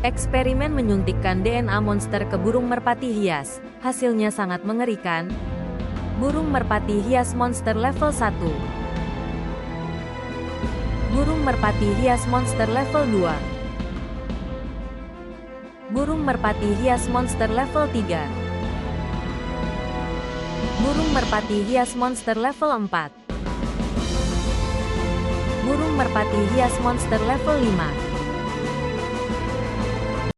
Eksperimen menyuntikkan DNA monster ke burung merpati hias. Hasilnya sangat mengerikan. Burung merpati hias monster level 1. Burung merpati hias monster level 2. Burung merpati hias monster level 3. Burung merpati hias monster level 4. Burung merpati hias monster level 5.